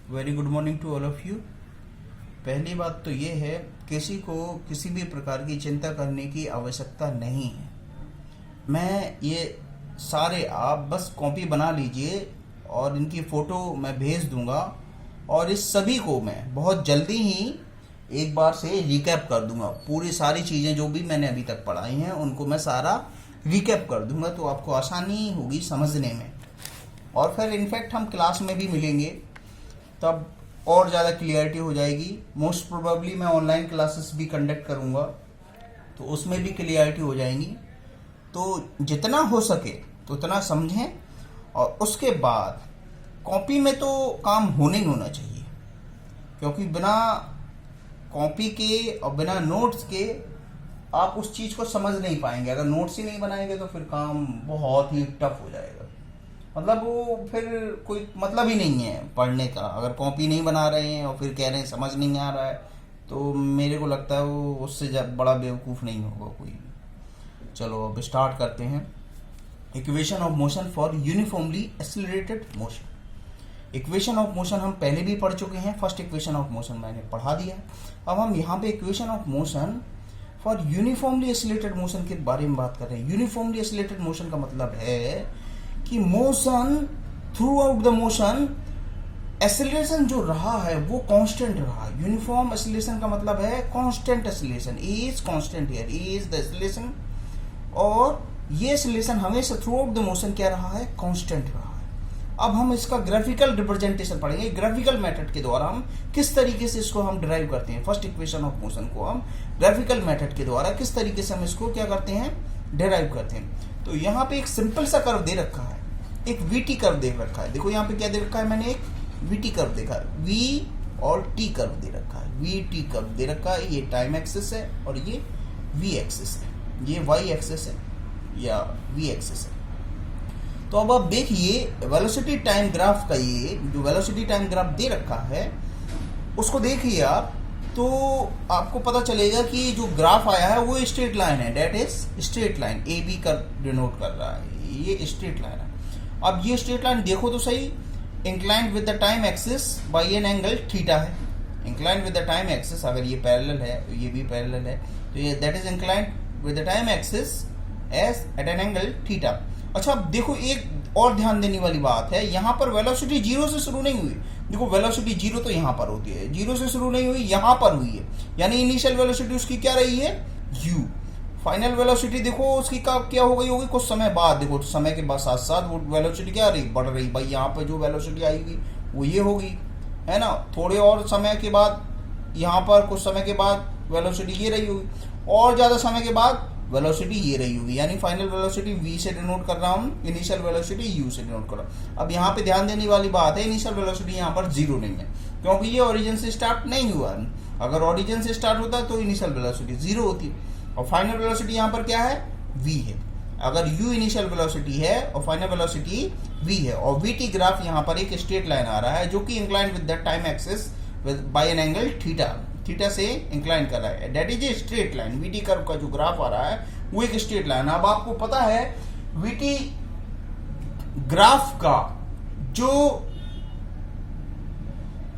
Very good morning to all of you. पहली बात तो ये है, किसी को किसी भी प्रकार की चिंता करने की आवश्यकता नहीं है। मैं ये सारे आप बस कॉपी बना लीजिए और इनकी फ़ोटो मैं भेज दूंगा और इस सभी को मैं बहुत जल्दी ही एक बार से रिकैप कर दूंगा। पूरी सारी चीज़ें जो भी मैंने अभी तक पढ़ाई हैं उनको मैं सारा रिकैप कर दूंगा, तो आपको आसानी होगी समझने में। और फिर इनफैक्ट हम क्लास में भी मिलेंगे, तब और ज़्यादा क्लियरिटी हो जाएगी। मोस्ट प्रोबेबली मैं ऑनलाइन क्लासेस भी कंडक्ट करूँगा, तो उसमें भी क्लियरिटी हो जाएंगी। तो जितना हो सके तो उतना समझें, और उसके बाद कॉपी में तो काम होने ही होना चाहिए, क्योंकि बिना कॉपी के और बिना नोट्स के आप उस चीज़ को समझ नहीं पाएंगे। अगर नोट्स ही नहीं बनाएंगे तो फिर काम बहुत ही टफ हो जाएगा। मतलब वो फिर कोई मतलब ही नहीं है पढ़ने का। अगर कॉपी नहीं बना रहे हैं और फिर कह रहे हैं समझ नहीं आ रहा है, तो मेरे को लगता है वो उससे बड़ा बेवकूफ़ नहीं होगा कोई भी। चलो अब स्टार्ट करते हैं। Equation of motion for uniformly accelerated motion. Equation of motion हम पहले भी पढ़ चुके हैं। फर्स्ट इक्वेशन ऑफ मोशन मैंने पढ़ा दिया है। अब हम यहाँ पे equation of motion for uniformly accelerated motion के बारे में बात कर रहे हैं। यूनिफॉर्मली एक्सिलरेटेड मोशन का मतलब है कि motion through out the motion acceleration जो रहा है वो कांस्टेंट रहा। यूनिफॉर्म एक्सेलरेशन का मतलब है constant acceleration. A is constant here, A is the acceleration, और ये एक्सेलरेशन हमेशा थ्रू आउट द मोशन क्या रहा है, कांस्टेंट रहा है। अब हम इसका ग्राफिकल रिप्रेजेंटेशन पढ़ेंगे। ग्राफिकल मेथड के द्वारा हम किस तरीके से इसको हम डिराइव करते हैं। फर्स्ट इक्वेशन ऑफ मोशन को हम ग्राफिकल मेथड के द्वारा किस तरीके से हम इसको क्या करते हैं, डिराइव करते हैं। तो यहाँ पे एक सिंपल सा कर्व दे रखा है, एक वीटी कर्व दे रखा है। देखो यहाँ पे क्या दे रखा है, मैंने एक वीटी कर्व देखा है, वी और टी कर्व दे रखा है। वी टी कर्व दे रखा है। ये टाइम एक्सिस है और ये वी एक्सिस है, ये वाई एक्सिस है या वी एक्सिस है। तो अब आप देखिए वेलोसिटी टाइम ग्राफ का, ये जो वेलोसिटी टाइम ग्राफ दे रखा है उसको देखिए आप, तो आपको पता चलेगा कि जो ग्राफ आया है वो स्ट्रेट लाइन है। That is straight line, A B का डिनोट कर रहा है, ये स्ट्रेट लाइन है। अब ये स्ट्रेट लाइन देखो तो सही, inclined with the time axis by an angle theta है। Inclined with the time axis, अगर ये पैरेलल है तो ये भी पैरेलल है, तो ये that is inclined with the time axis as at an angle theta. अच्छा अब देखो एक और ध्यान देने वाली बात है, यहाँ पर वेलोसिटी जीरो से शुरू नहीं हुई। देखो वेलोसिटी जीरो तो यहाँ पर होती है, जीरो से शुरू नहीं हुई, यहाँ पर हुई है। यानी इनिशियल वेलोसिटी उसकी क्या रही है, u। फाइनल वेलोसिटी देखो उसकी क्या हो गई होगी कुछ समय बाद। देखो समय के बाद साथ साथ वो वेलोसिटी क्या रही, बढ़ रही। भाई यहाँ पर जो वेलोसिटी आएगी वो ये होगी, है ना। थोड़े और समय के बाद यहाँ पर कुछ समय के बाद वेलोसिटी ये रही होगी, और ज़्यादा समय के बाद वेलोसिटी ये रही होगी। यानी फाइनल वेलोसिटी v से डिनोट कर रहा हूँ, इनिशियल वेलोसिटी u से डिनोट कर रहा हूँ। अब यहाँ पे ध्यान देने वाली बात है, इनिशियल वेलोसिटी यहाँ पर जीरो नहीं है, क्योंकि ये ओरिजिन से स्टार्ट नहीं हुआ। अगर ओरिजिन से स्टार्ट होता तो इनिशियल वेलोसिटी जीरो होती, और फाइनल वेलोसिटी यहाँ पर क्या है, v है। अगर u इनिशियल वेलोसिटी है और फाइनल वेलोसिटी v है, और vt ग्राफ यहाँ पर एक स्ट्रेट लाइन आ रहा है जो कि inclined with the time axis by an angle theta, theta से इंक्लाइन कर रहा है। That is a straight line. VT curve का जो ग्राफ आ रहा है वो एक स्ट्रेट लाइन। अब आपको पता है वीटी ग्राफ का जो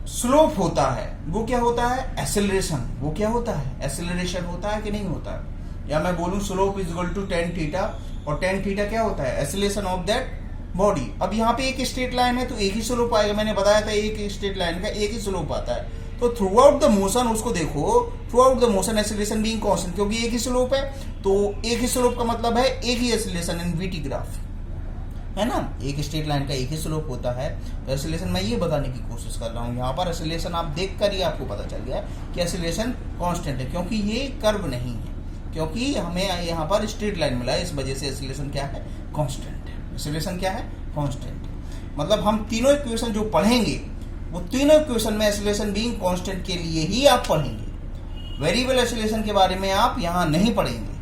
स्लोप होता है वो क्या होता है, एक्सेलरेशन। वो क्या होता है, एक्सेलरेशन होता है कि नहीं होता है। या मैं बोलूं slope is equal to tan theta, और टेन थीटा क्या होता है, एक्सेलरेशन ऑफ दैट बॉडी। अब यहाँ पे एक स्ट्रेट लाइन है तो एक ही स्लोप आएगा। मैंने बताया था एक स्ट्रेट लाइन का एक ही स्लोप आता है। तो थ्रू आउट द मोशन उसको देखो, through out the motion acceleration being constant, क्योंकि एक ही स्लोप है। तो एक ही स्लोप का मतलब है एक ही एक्सेलरेशन इन वीटी ग्राफ, है ना। एक स्ट्रेट लाइन का एक ही स्लोप होता है। तो एक्सेलरेशन मैं ये बताने की कोशिश कर रहा हूँ। यहाँ पर एक्सेलरेशन आप देख कर ही आपको पता चल गया कि एक्सेलरेशन कांस्टेंट है, क्योंकि ये कर्व नहीं है, क्योंकि हमें यहाँ पर स्ट्रेट लाइन मिला है। इस वजह से एक्सेलरेशन क्या है, कांस्टेंट है। एक्सेलरेशन क्या है, कांस्टेंट है। मतलब हम तीनों इक्वेशन जो पढ़ेंगे वो तीनों इक्वेशन में एक्सेलरेशन बीइंग कांस्टेंट के लिए ही आप पढ़ेंगे। वेरिएबल एक्सेलरेशन के बारे में आप यहाँ नहीं पढ़ेंगे।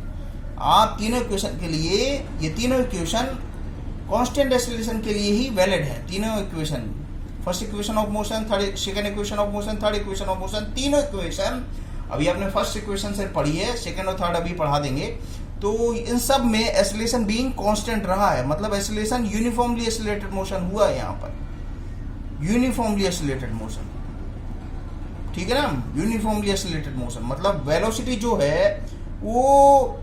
आप तीनों इक्वेशन के लिए, ये तीनों इक्वेशन कांस्टेंट एक्सेलरेशन के लिए ही वैलिड है। तीनों equation, first equation of motion, third second equation of motion, third equation of motion, तीनों इक्वेशन अभी आपने फर्स्ट इक्वेशन से पढ़ी है, सेकंड और थर्ड अभी पढ़ा देंगे। तो इन सब में एक्सेलरेशन बीइंग कांस्टेंट रहा है, मतलब एक्सेलरेशन यूनिफॉर्मली एक्सेलरेटेड मोशन हुआ है यहाँ पर। यूनिफॉर्मली एक्सीलरेटेड मोशन, ठीक है ना, यूनिफॉर्मली एक्सीलरेटेड मोशन मतलब वेलोसिटी जो है वो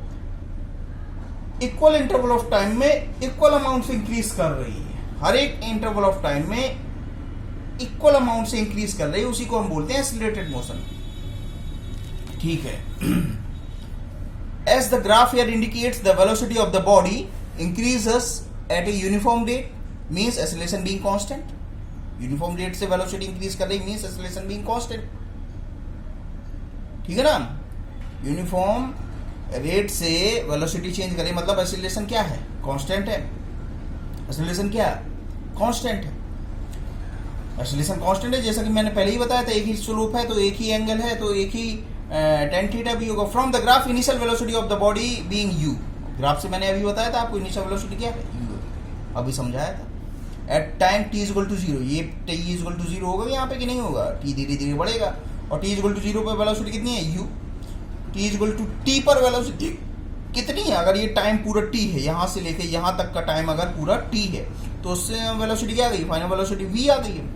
इक्वल इंटरवल ऑफ टाइम में इक्वल अमाउंट से इंक्रीज कर रही है, हर एक इंटरवल ऑफ टाइम में इक्वल अमाउंट से इंक्रीज कर रही है, उसी को हम बोलते हैं एक्सीलरेटेड मोशन, ठीक है। As the graph here indicates the velocity of the body increases at a uniform rate means acceleration being constant, uniform rate से वेलोसिटी इंक्रीज कर रही मींस एक्सीलरेशन बीइंग कांस्टेंट, ठीक है ना, यूनिफॉर्म रेट से velocity change करें मतलब acceleration क्या है, कांस्टेंट है, एक्सीलरेशन क्या है, कांस्टेंट है, एक्सीलरेशन कांस्टेंट है, जैसा कि मैंने पहले ही बताया था, एक ही स्लोप है तो एक ही एंगल है तो एक ही tan थीटा भी होगा। From the graph initial velocity of the body being u, graph से मैंने अभी बताया था आपको इनिशियल वेलोसिटी क्या है, u, अभी समझाया था। At time t equal to 0, ये t इक्वल टू 0 होगा यहाँ पे कि नहीं होगा, t धीरे धीरे बढ़ेगा और t इक्वल टू 0 पर वेलोसिटी कितनी है u, t equal to t पर वेलोसिटी कितनी है, अगर ये टाइम पूरा t है, यहाँ से लेके यहाँ तक का टाइम अगर पूरा t है तो उससे वेलोसिटी क्या आ गई, फाइनल वेलोसिटी v आ गई है,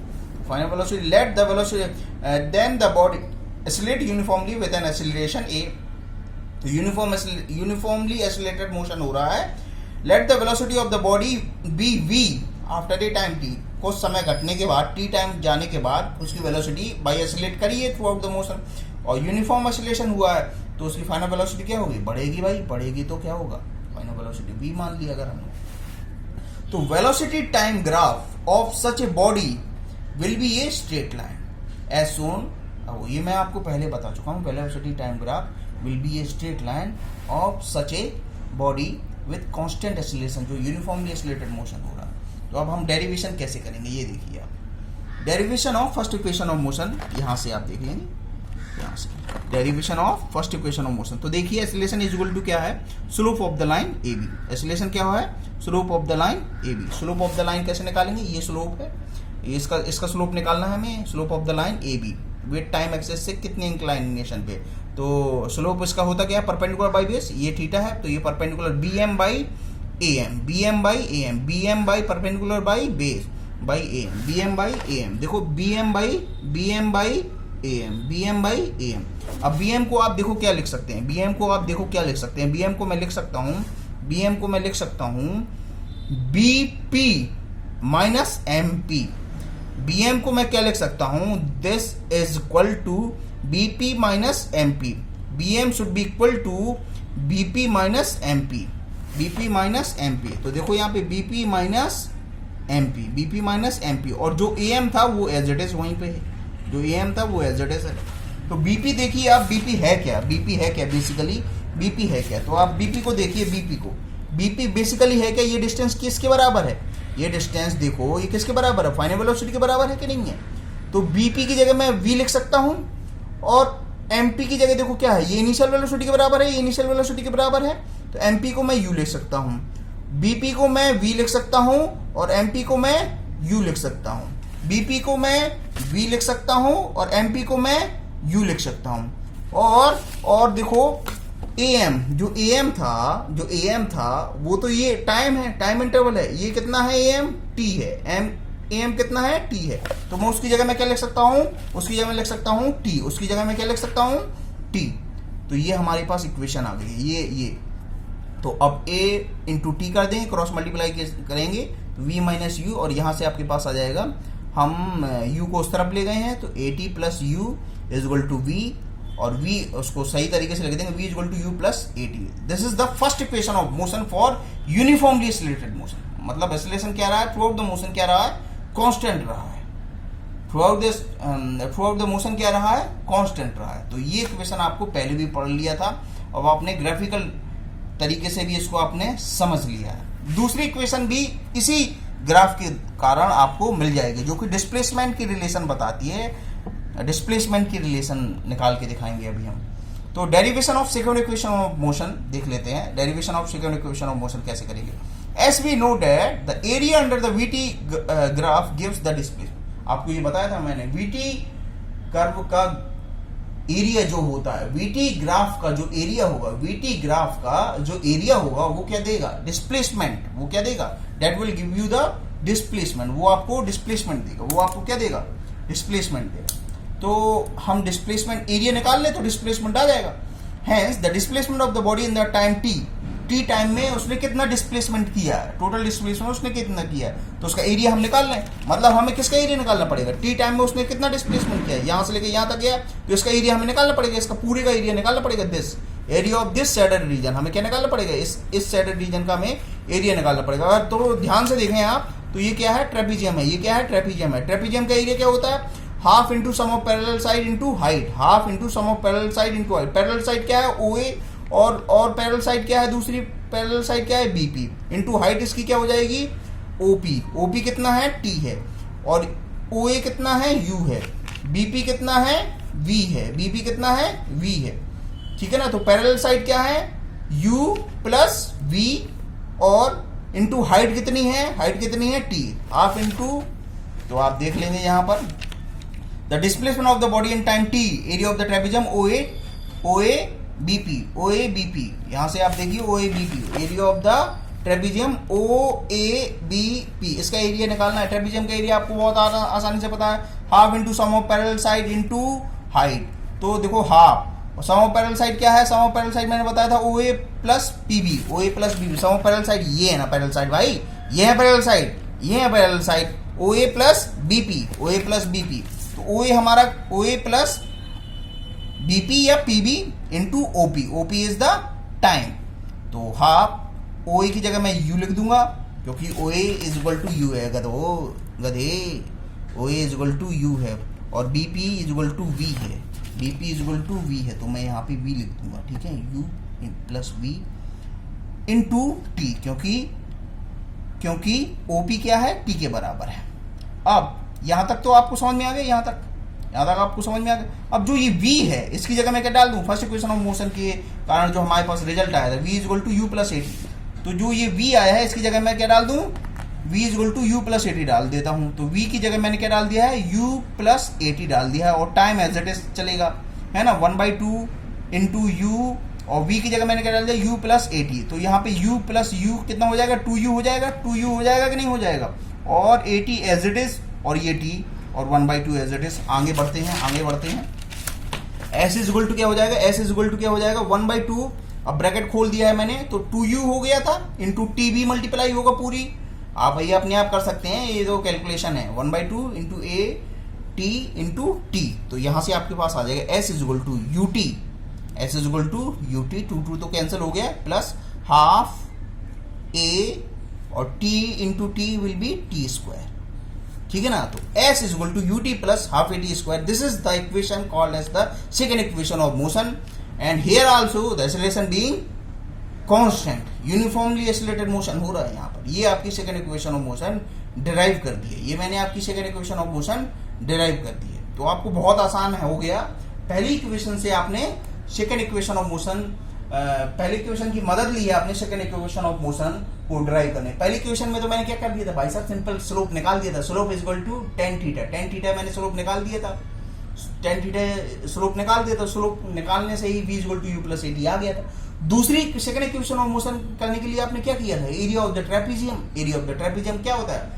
final velocity let the velocity then the body accelerate uniformly with an acceleration a, तो यूनिफॉर्मली एक्सीलरेटेड मोशन हो रहा है, let the velocity of the body be v after a time t, कुछ समय घटने के बाद t टाइम जाने के बाद उसकी वेलोसिटी बाई एक्सीलरेट करिए थ्रू आउट द मोशन और यूनिफॉर्म एक्सीलरेशन हुआ है तो उसकी फाइनल वेलोसिटी क्या होगी, बढ़ेगी भाई, बढ़ेगी तो क्या होगा, फाइनल वेलोसिटी v मान लिया अगर हमने, तो velocity time graph of such a body will be a straight line as shown, ये मैं आपको पहले बता चुका हूँ, velocity time graph will be a straight line of such a body with constant acceleration, जो यूनिफॉर्मली एक्सीलरेटेड मोशन हो रहा है। तो अब हम डेरिवेशन कैसे करेंगे ये देखिए आप, derivation of first equation of motion, यहाँ से आप देख लेंगे, यहाँ से derivation of first equation of motion, तो देखिए एक्सीलरेशन इज इक्वल टू क्या है, slope of the line A B, acceleration क्या हुआ है, slope of the line A B, slope of the line कैसे निकालेंगे, ये स्लोप है, इसका स्लोप निकालना है हमें, slope of the line A B with time axis से कितने इंक्लाइनेशन पे, तो स्लोप इसका होता क्या है, परपेंडिकुलर बाई बेस, ये थीटा है तो ये perpendicular B M by A M, B M by A M, B M by perpendicular by base by A M, B M by A M, देखो B M by A M, B M by A M. अब B M को आप देखो क्या लिख सकते हैं, B M को आप देखो क्या लिख सकते हैं, बी एम को मैं लिख सकता हूँ, बी एम को मैं लिख सकता हूँ B P minus M P, B M को मैं क्या लिख सकता हूं, this is equal to B P minus M P, B M should be equal to B P minus M P, B P minus M P, तो देखो यहाँ पे B P minus M P, B P minus M P, और जो A M था वो as it is वहीं पे है, जो ए एम था वो एज इट इज है। तो बी पी देखिए आप, बी पी है क्या, बी पी है क्या, बेसिकली बी पी है क्या, तो आप बी पी को देखिए, बी पी को, बी पी बेसिकली है क्या, ये डिस्टेंस किसके बराबर है, ये डिस्टेंस देखो ये किसके बराबर है, फाइनल वेलोसिटी के बराबर है कि नहीं है, तो बीपी की जगह मैं v लिख सकता हूं और mp की जगह देखो क्या है, ये इनिशियल वेलोसिटी के बराबर है, ये इनिशियल वेलोसिटी के बराबर है, तो mp को मैं u लिख सकता हूं, bp को मैं v लिख सकता हूं और mp को मैं u लिख सकता हूं, bp को मैं v लिख सकता हूं और mp को मैं u लिख सकता हूं, और देखो am, जो am था वो तो ये टाइम है, टाइम इंटरवल है, ये कितना है am, t है, am कितना है, t है, तो मैं उसकी जगह में क्या लिख सकता हूँ, उसकी जगह में लिख सकता हूँ t, उसकी जगह में क्या लिख सकता हूँ t, तो ये हमारे पास इक्वेशन आ गई है, ये तो अब a इंटू टी कर देंगे, क्रॉस मल्टीप्लाई करेंगे तो v माइनस यू, और यहाँ से आपके पास आ जाएगा, हम u को उस तरफ ले गए हैं तो A T plus U is equal to v, और v उसको सही तरीके से लिख देंगे, v is equal to u plus A T. This is the first equation of motion for uniformly accelerated motion, मतलब एक्सीलरेशन क्या रहा है थ्रू आउट द मोशन, क्या रहा है, कांस्टेंट रहा है, थ्रू आउट द मोशन क्या रहा है, कांस्टेंट रहा है। तो ये इक्वेशन आपको पहले भी पढ़ लिया था, अब आपने ग्राफिकल तरीके से भी इसको आपने समझ लिया है। दूसरी इक्वेशन भी इसी ग्राफ के कारण आपको मिल जाएगी, जो कि डिस्प्लेसमेंट की रिलेशन बताती है, डिस्प्लेसमेंट की रिलेशन निकाल के दिखाएंगे अभी हम। तो derivation of second equation of motion देख लेते हैं, derivation of second equation of motion कैसे करेंगे। As we know that the area under the VT graph gives the displacement, आपको ये बताया था मैंने, वीटी कर्व का एरिया जो होता है, वीटी ग्राफ का जो एरिया होगा, वीटी ग्राफ का जो एरिया होगा वो क्या देगा, डिस्प्लेसमेंट, वो क्या देगा, that will give you the displacement, वो आपको डिस्प्लेसमेंट देगा, वो आपको क्या देगा, डिस्प्लेसमेंट देगा। तो हम डिस्प्लेसमेंट एरिया निकाल ले तो डिस्प्लेसमेंट आ जाएगा। Hence the displacement of the body in the time T time में उसने कितना डिस्प्लेसमेंट किया है, टोटल डिस्प्लेसमेंट उसने कितना किया है, तो उसका एरिया हम निकाल लें। मतलब हमें किसका एरिया निकालना पड़ेगा, टी टाइम में उसने कितना डिस्प्लेसमेंट किया है, यहाँ से लेके यहाँ तक गया, तो इसका एरिया हमें निकालना पड़ेगा, इसका पूरे का एरिया निकालना पड़ेगा। This area of this shaded region, हमें क्या निकालना पड़ेगा, इस शेडेड रीजन का हमें एरिया निकालना पड़ेगा। तो ध्यान से देखें आप, तो ये क्या है, ट्रेपीजियम है, ये क्या है, ट्रेपीजियम है। ट्रेपीजियम का एरिया क्या होता है, half into sum of parallel side into height, half into sum of parallel side into height. Parallel side क्या है, OA, और पैरेलल साइड क्या है, दूसरी पैरेलल साइड क्या है, BP, इंटू हाइट इसकी क्या हो जाएगी, OP। OP कितना है, T है, और OA कितना है, U है, BP कितना है, V है, BP कितना है, V है, ठीक है ना। तो पैरेलल साइड क्या है, U प्लस V, और इंटू हाइट कितनी है, हाइट कितनी है, T, हाफ इंटू, तो आप देख लेंगे यहां पर the displacement of the body in time T, area of the trapezium OA BP, यहां से आप देखिए OA BP, area of the trapezium OABP, इसका एरिया निकालना है। ट्रेपीजियम का एरिया आपको बहुत आसानी से पता है, half into sum of parallel side into height. तो देखो हाफ, और सम ऑफ पैरेलल साइड क्या है, सम ऑफ पैरेलल साइड मैंने बताया था OA plus PB, OA plus BB। Sum of parallel side ये है ना, पैरेलल साइड भाई, ये है पैरेलल साइड, ये है parallel side, OA plus BP, OA plus BP। तो OA हमारा OA प्लस BP या PB into OP is the time. तो हाफ OA की जगह मैं U लिख दूंगा, क्योंकि OA is equal to U है, गधे OA is equal to U है, और BP is equal to V है, BP is equal to V है, तो मैं यहाँ पे V लिख दूंगा, ठीक है, U plus V into T, क्योंकि OP क्या है, T के बराबर है। अब यहां तक तो आपको समझ में आ गया, यहां तक आपको समझ में आ गया। अब जो ये V है, इसकी जगह मैं क्या डाल दूं, फर्स्ट इक्वेशन ऑफ मोशन के कारण जो हमारे पास रिजल्ट आया था, V is equal to U plus 80, तो जो ये V आया है इसकी जगह मैं क्या डाल दूं, V is equal to U plus 80 डाल देता हूं। तो V की जगह मैंने क्या डाल दिया है, U प्लस 80 डाल दिया है, और टाइम एज इट इज चलेगा, है ना, 1/2 इंटू U, और V की जगह मैंने क्या डाल दिया, U प्लस 80। तो यहाँ पे U प्लस U कितना हो जाएगा, 2U हो जाएगा, 2U हो जाएगा कि नहीं हो जाएगा, और 80 एज इट इज, और ये T, और 1/2 एज इट इज। आगे बढ़ते हैं, S इज इक्वल टू क्या हो जाएगा, S इज इक्वल टू क्या हो जाएगा, 1/2, अब ब्रैकेट खोल दिया है मैंने, तो 2U हो गया था, इंटू T भी मल्टीप्लाई होगा पूरी, आप भैया अपने आप कर सकते हैं, ये जो कैलकुलेशन है, 1/2 into A T into T। तो यहां से आपके पास आ जाएगा S is equal to UT, S is equal to UT, 2 तो कैंसिल हो गया, प्लस हाफ A, और T into T will be T square, ठीक है ना। तो S is equal to UT plus half AT square, this is the equation called as the second equation of motion, and here also the acceleration being constant, uniformly accelerated motion हो रहा है यहाँ पर। ये आपकी second equation of motion derive कर दी है, ये मैंने आपकी second equation of motion derive कर दी है। तो आपको बहुत आसान हो गया, पहली इक्वेशन से आपने सेकेंड इक्वेशन ऑफ मोशन, पहली इक्वेशन की मदद ली है आपने सेकेंड इक्वेशन ऑफ मोशन को डिराइव करने। पहली इक्वेशन में तो मैंने क्या कर दिया था भाई साहब, सिंपल स्लोप निकाल दिया था, slope is equal to tan theta मैंने स्लोप निकाल दिया था, tan थीटा स्लोप निकाल दिया था, स्लोप निकालने से ही V is equal to U plus 80 आ गया था। दूसरी सेकंड इक्वेशन ऑफ मोशन करने के लिए आपने क्या किया था, area of the trapezium, area of the trapezium क्या होता है,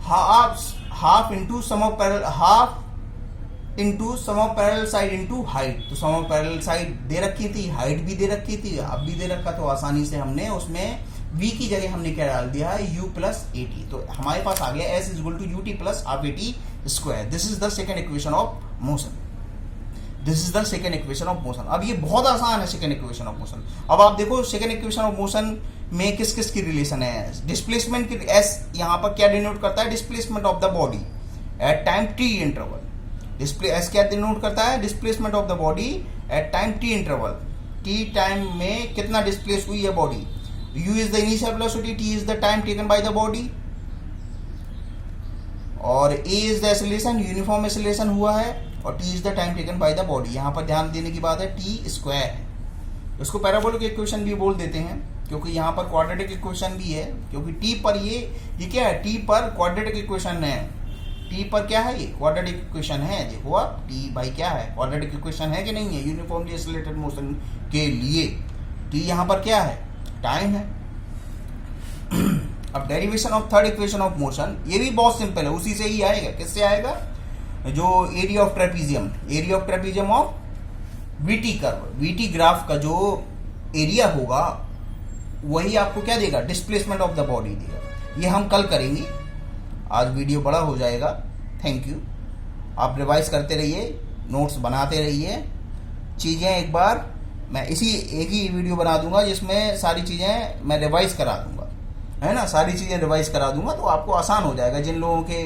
half into sum of parallel, half into sum of parallel side into height. तो सम ऑफ पैरेलल साइड दे रखी थी, हाइट भी दे रखी थी, अब भी दे रखा, तो आसानी से हमने उसमें V की जगह हमने क्या डाल दिया है, U प्लस 80। तो हमारे पास आ गया S is equal to UT plus half AT square. This is the second equation of motion, this is the second equation of motion. अब ये बहुत आसान है सेकेंड इक्वेशन ऑफ मोशन। अब आप देखो सेकेंड इक्वेशन ऑफ मोशन में किस किस की रिलेशन है, डिस्प्लेसमेंट की, S यहाँ पर क्या डिनोट करता है, displacement of the body at time T interval. S क्या डिनोट करता है, displacement of the body at time T interval, T time में कितना डिस्प्लेस हुई है body. U is the initial velocity, T is the time taken by the body, और A is the acceleration, uniform acceleration हुआ है, और T is the time taken by the body। यहाँ पर ध्यान देने की बात है, T स्क्वायर है, इसको पैराबोलिक इक्वेशन भी बोल देते हैं, क्योंकि यहाँ पर क्वाड्रेटिक इक्वेशन भी है, क्योंकि T पर ये क्या है, T पर क्वाड्रेटिक इक्वेशन है, T पर क्या है, ये क्वाड्रेटिक इक्वेशन है। देखो आप T भाई क्या है, क्वाड्रेटिक इक्वेशन है कि नहीं है, यूनिफॉर्मली एक्सेलरेटेड मोशन के लिए T यहाँ पर क्या है, टाइम है। अब derivation of third equation of motion, ये भी बहुत सिंपल है, उसी से ही आएगा। किससे आएगा? जो area of trapezium of VT curve, VT graph का जो एरिया होगा वही आपको क्या देगा? डिस्प्लेसमेंट ऑफ द बॉडी देगा। ये हम कल करेंगे, आज वीडियो बड़ा हो जाएगा। Thank you. आप रिवाइज करते रहिए, नोट्स बनाते रहिए। चीज़ें एक बार मैं एक ही वीडियो बना दूंगा जिसमें सारी चीज़ें मैं रिवाइज करा दूंगा, है ना, सारी चीज़ें रिवाइज करा दूंगा, तो आपको आसान हो जाएगा। जिन लोगों के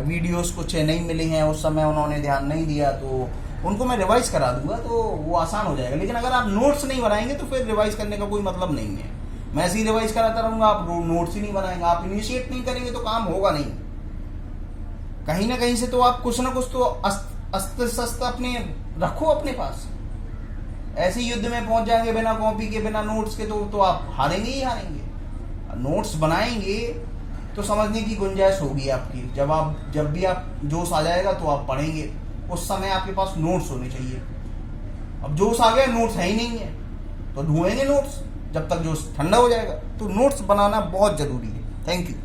वीडियोस कुछ नहीं मिले हैं, उस समय उन्होंने ध्यान नहीं दिया, तो उनको मैं रिवाइज करा दूंगा, तो वो आसान हो जाएगा। लेकिन अगर आप नोट्स नहीं बनाएंगे तो फिर रिवाइज करने का कोई मतलब नहीं है। मैं ऐसे ही रिवाइज कराता रहूंगा, आप नोट्स ही नहीं बनाएंगे, आप इनिशिएट नहीं करेंगे तो काम होगा नहीं। कहीं ना कहीं से तो आप कुछ ना कुछ तो अस्त्र शस्त्र अपने रखो अपने पास। ऐसे युद्ध में पहुंच जाएंगे बिना कॉपी के, बिना नोट्स के, तो आप हारेंगे ही हारेंगे। नोट्स बनाएंगे तो समझने की गुंजाइश होगी आपकी। जब भी आप जोश आ जाएगा तो आप पढ़ेंगे, उस समय आपके पास नोट्स होने चाहिए। अब जोश आ गया, नोट्स है ही नहीं है, तो ढूंढेंगे नोट्स जब तक जोश ठंडा हो जाएगा। तो नोट्स बनाना बहुत जरूरी है। Thank you.